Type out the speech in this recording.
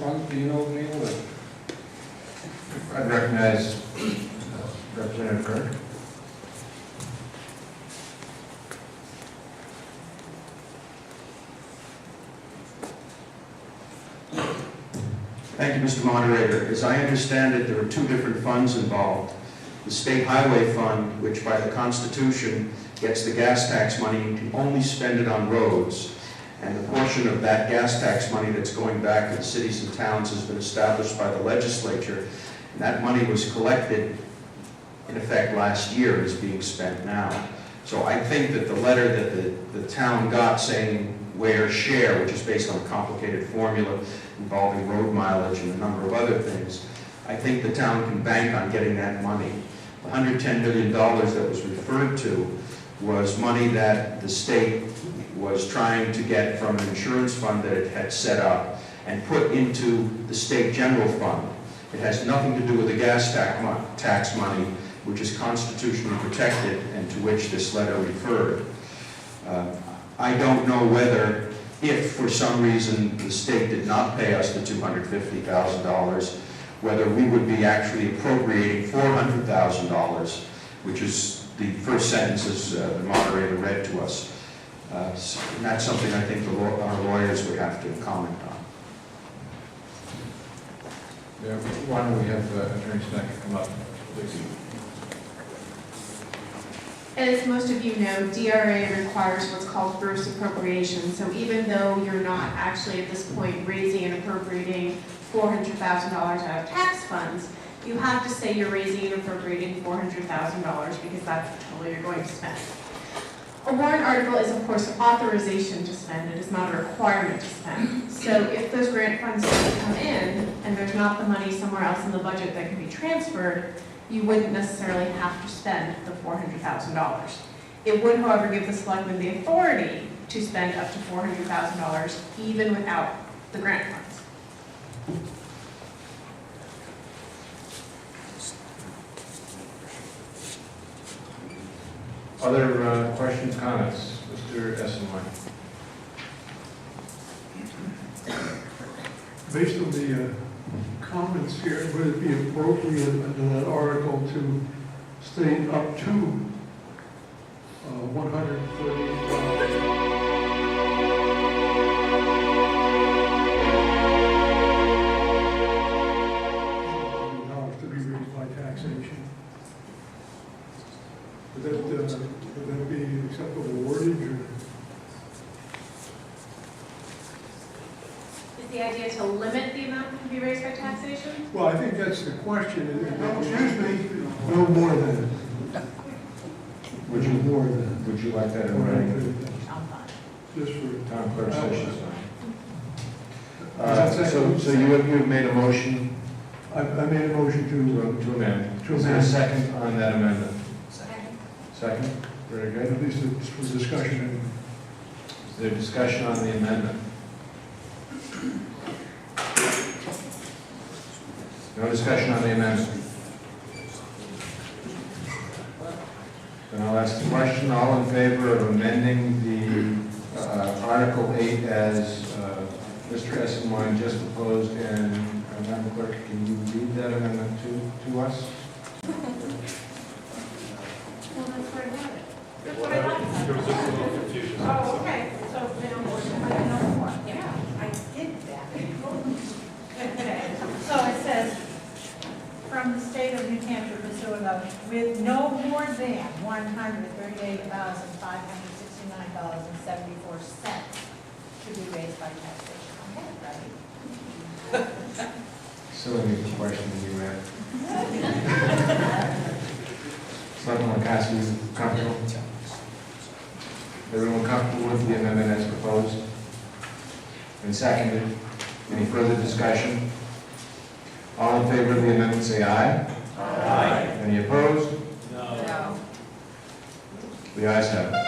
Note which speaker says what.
Speaker 1: funds, do you know, Neil?
Speaker 2: I'd recognize Representative Kirk.
Speaker 3: Thank you, Mr. Moderator. As I understand it, there are two different funds involved. The State Highway Fund, which by the Constitution gets the gas tax money and can only spend it on roads. And the portion of that gas tax money that's going back to the cities and towns has been established by the legislature. And that money was collected, in effect, last year and is being spent now. So I think that the letter that the town got saying Weare share, which is based on a complicated formula involving road mileage and a number of other things, I think the town can bank on getting that money. The $110 million that was referred to was money that the state was trying to get from an insurance fund that it had set up and put into the state general fund. It has nothing to do with the gas tax money, which is constitutionally protected and to which this letter referred. I don't know whether, if for some reason the state did not pay us the $250,000, whether we would be actually appropriating $400,000, which is the first sentences the moderator read to us. And that's something I think our lawyers would have to comment on.
Speaker 2: Yeah, why don't we have Attorney Snecker come up, please?
Speaker 4: As most of you know, DRA requires what's called gross appropriation. So even though you're not actually at this point raising and appropriating $400,000 out of tax funds, you have to say you're raising and appropriating $400,000 because that's the total you're going to spend. A warrant article is, of course, authorization to spend. It is not a requirement to spend. So if those grant funds don't come in and there's not the money somewhere else in the budget that can be transferred, you wouldn't necessarily have to spend the $400,000. It would, however, give the selectmen the authority to spend up to $400,000 even without the grant funds.
Speaker 2: Other questions, comments? Mr. Essenwein.
Speaker 5: Based on the comments here, would it be appropriate in that article to state up to 130,000? To be raised by taxation? Would that be acceptable wordage? Or?
Speaker 4: Is the idea to limit the amount that can be raised by taxation?
Speaker 5: Well, I think that's the question. Excuse me, no more than.
Speaker 2: Would you like that in writing?
Speaker 5: Just for
Speaker 2: Town clerk says she's fine. So you have made a motion
Speaker 5: I made a motion
Speaker 2: to amend.
Speaker 5: To
Speaker 2: Is there a
Speaker 5: amend.
Speaker 2: second on that amendment?
Speaker 4: Second.
Speaker 2: Second? Very good.
Speaker 5: at least it's for discussion.
Speaker 2: Is there discussion on the amendment? No discussion on the amendment? Then I'll ask the question. All in favor of amending the Article 8 as Mr. Essenwein just proposed, and Madam Clerk, can you read that amendment to us?
Speaker 4: Well, that's where I got it. That's what I got.
Speaker 1: There was just a little confusion.
Speaker 4: Oh, okay. So,
Speaker 6: Yeah, I did that. Okay, so it says, from the state of New Hampshire, Missouri, with no more than $138,569.74 to be raised by taxation. Okay, right?
Speaker 2: Silly me for questioning you, Ed. Selectman Lankowski, comfortable? Everyone comfortable with the amendment as proposed? And seconded? Any further discussion? All in favor of the amendment say aye.
Speaker 1: Aye.
Speaker 2: Any opposed?
Speaker 1: No.
Speaker 2: The ayes have it.